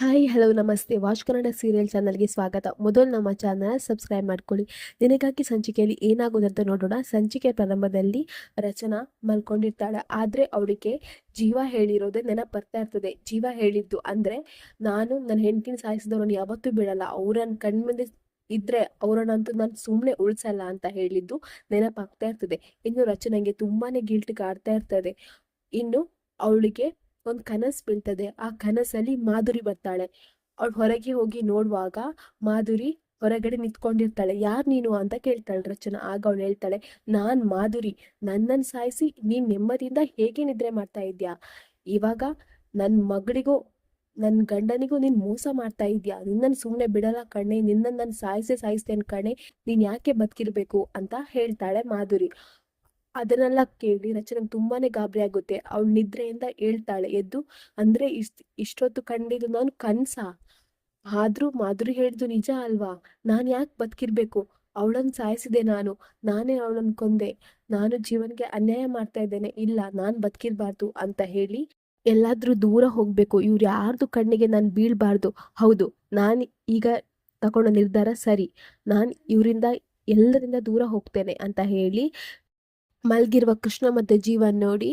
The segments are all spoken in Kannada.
ಹಾಯ್ ಹಲೋ ನಮಸ್ತೆ ವಾಚ್ ಕನ್ನಡ ಸೀರಿಯಲ್ ಚಾನಲ್ಗೆ ಸ್ವಾಗತ. ಮೊದಲು ನಮ್ಮ ಚಾನಲ್ ಸಬ್ಸ್ಕ್ರೈಬ್ ಮಾಡ್ಕೊಳ್ಳಿ. ನಿನಗಾಗಿ ಸಂಚಿಕೆಯಲ್ಲಿ ಏನಾಗೋದಂತ ನೋಡೋಣ. ಸಂಚಿಕೆ ಪ್ರಾರಂಭದಲ್ಲಿ ರಚನಾ ಮಲ್ಕೊಂಡಿರ್ತಾಳೆ. ಆದರೆ ಅವಳಿಗೆ ಜೀವ ಹೇಳಿರೋದೇ ನೆನಪು ಬರ್ತಾ ಇರ್ತದೆ. ಜೀವ ಹೇಳಿದ್ದು ಅಂದರೆ, ನಾನು ನನ್ನ ಹೆಂಡತಿನ ಸಾಯಿಸಿದವರನ್ನು ಯಾವತ್ತೂ ಬಿಡಲ್ಲ, ಅವರನ್ನ ಕಣ್ಮುಂದೆ ಇದ್ರೆ ಅವರನ್ನಂತೂ ನಾನು ಸುಮ್ಮನೆ ಉಳಿಸಲ್ಲ ಅಂತ ಹೇಳಿದ್ದು ನೆನಪಾಗ್ತಾ ಇರ್ತದೆ. ಇನ್ನು ರಚನೆಗೆ ತುಂಬಾನೇ ಗಿಲ್ಟ್ ಕಾಡ್ತಾ ಇರ್ತದೆ. ಇನ್ನು ಅವಳಿಗೆ ಒಂದು ಕನಸು ಬೀಳ್ತದೆ. ಆ ಕನಸಲ್ಲಿ ಮಾಧುರಿ ಬರ್ತಾಳೆ. ಅವಳು ಹೊರಗೆ ಹೋಗಿ ನೋಡುವಾಗ ಮಾಧುರಿ ಹೊರಗಡೆ ನಿಂತ್ಕೊಂಡಿರ್ತಾಳೆ. ಯಾರು ನೀನು ಅಂತ ಕೇಳ್ತಾಳೆ ರಚನಾ. ಆಗ ಅವಳು ಹೇಳ್ತಾಳೆ, ನಾನ್ ಮಾಧುರಿ, ನನ್ನನ್ನು ಸಾಯಿಸಿ ನೀನ್ ನೆಮ್ಮದಿಯಿಂದ ಹೇಗೆ ನಿದ್ರೆ ಮಾಡ್ತಾ ಇದ್ಯಾ? ಇವಾಗ ನನ್ನ ಮಗಳಿಗೂ ನನ್ನ ಗಂಡನಿಗೂ ನೀನ್ ಮೋಸ ಮಾಡ್ತಾ ಇದ್ಯಾ? ನಿನ್ನನ್ನು ಸುಮ್ಮನೆ ಬಿಡಲ್ಲ ಕಣೆ, ನಿನ್ನನ್ನು ನಾನು ಸಾಯಿಸ್ತೇನೆ ಕಣೆ, ನೀನ್ ಯಾಕೆ ಬದುಕಿರ್ಬೇಕು ಅಂತ ಹೇಳ್ತಾಳೆ ಮಾಧುರಿ. ಅದನ್ನೆಲ್ಲ ಕೇಳಿ ರಚನೆಗೆ ತುಂಬಾನೇ ಗಾಬರಿ ಆಗುತ್ತೆ. ಅವಳು ನಿದ್ರೆಯಿಂದ ಹೇಳ್ತಾಳೆ ಎದ್ದು. ಅಂದ್ರೆ ಇಷ್ಟೊತ್ತು ಕಂಡಿದ್ದು ನಾನು ಕನ್ಸ? ಆದ್ರೂ ಮಾಧುರಿ ಹೇಳಿದ್ದು ನಿಜ ಅಲ್ವಾ? ನಾನ್ ಯಾಕೆ ಬದುಕಿರ್ಬೇಕು? ಅವಳನ್ನ ಸಾಯಿಸಿದೆ ನಾನು, ನಾನೇ ಅವಳನ್ನ ಕೊಂದೆ, ನಾನು ಜೀವನ್ಗೆ ಅನ್ಯಾಯ ಮಾಡ್ತಾ ಇದ್ದೇನೆ, ಇಲ್ಲ ನಾನ್ ಬದುಕಿರ್ಬಾರ್ದು ಅಂತ ಹೇಳಿ ಎಲ್ಲಾದ್ರೂ ದೂರ ಹೋಗ್ಬೇಕು, ಇವ್ರು ಯಾರ್ದು ಕಣ್ಣಿಗೆ ನಾನು ಬೀಳ್ಬಾರ್ದು. ಹೌದು, ನಾನು ಈಗ ತಗೊಂಡ ನಿರ್ಧಾರ ಸರಿ, ನಾನ್ ಇವರಿಂದ ಎಲ್ಲರಿಂದ ದೂರ ಹೋಗ್ತೇನೆ ಅಂತ ಹೇಳಿ ಮಲ್ಗಿರುವ ಕೃಷ್ಣ ಮತ್ತೆ ಜೀವನ್ ನೋಡಿ,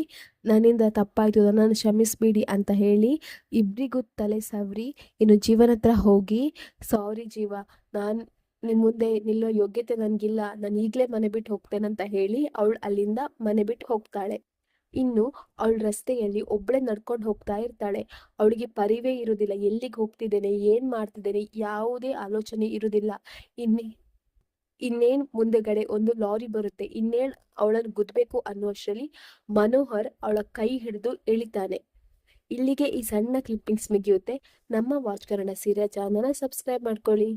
ನನ್ನಿಂದ ತಪ್ಪಾಯ್ತು, ನನ್ನನ್ನು ಕ್ಷಮಿಸ್ಬಿಡಿ ಅಂತ ಹೇಳಿ ಇಬ್ರಿಗೂ ತಲೆ ಸವರಿ ಇನ್ನು ಜೀವನ ಹತ್ರ ಹೋಗಿ, ಸಾರಿ ಜೀವ, ನಾನು ನಿಮ್ ಮುಂದೆ ನಿಲ್ಲೋ ಯೋಗ್ಯತೆ ನನ್ಗಿಲ್ಲ, ನಾನು ಈಗಲೇ ಮನೆ ಬಿಟ್ಟು ಹೋಗ್ತೇನೆ ಅಂತ ಹೇಳಿ ಅವಳು ಅಲ್ಲಿಂದ ಮನೆ ಬಿಟ್ಟು ಹೋಗ್ತಾಳೆ. ಇನ್ನು ಅವಳು ರಸ್ತೆಯಲ್ಲಿ ಒಬ್ಳೆ ನಡ್ಕೊಂಡು ಹೋಗ್ತಾ ಇರ್ತಾಳೆ. ಅವಳಿಗೆ ಪರಿವೇ ಇರುವುದಿಲ್ಲ, ಎಲ್ಲಿಗೆ ಹೋಗ್ತಿದ್ದೇನೆ, ಏನ್ ಮಾಡ್ತಿದ್ದೇನೆ, ಯಾವುದೇ ಆಲೋಚನೆ ಇರುವುದಿಲ್ಲ. ಇನ್ನೇನ್ ಮುಂದೆಗಡೆ ಒಂದು ಲಾರಿ ಬರುತ್ತೆ. ಇನ್ನೇನ್ ಅವಳನ್ನು ಗುದ್ಬೇಕು ಅನ್ನುವಷ್ಟರಲ್ಲಿ ಮನೋಹರ್ ಅವಳ ಕೈ ಹಿಡಿದು ಎಳಿತಾನೆ. ಇಲ್ಲಿಗೆ ಈ ಸಣ್ಣ ಕ್ಲಿಪ್ಪಿಂಗ್ಸ್ ಮುಗಿಯುತ್ತೆ. ನಮ್ಮ watch Kannada serial channel subscribe ಮಾಡ್ಕೊಳ್ಳಿ.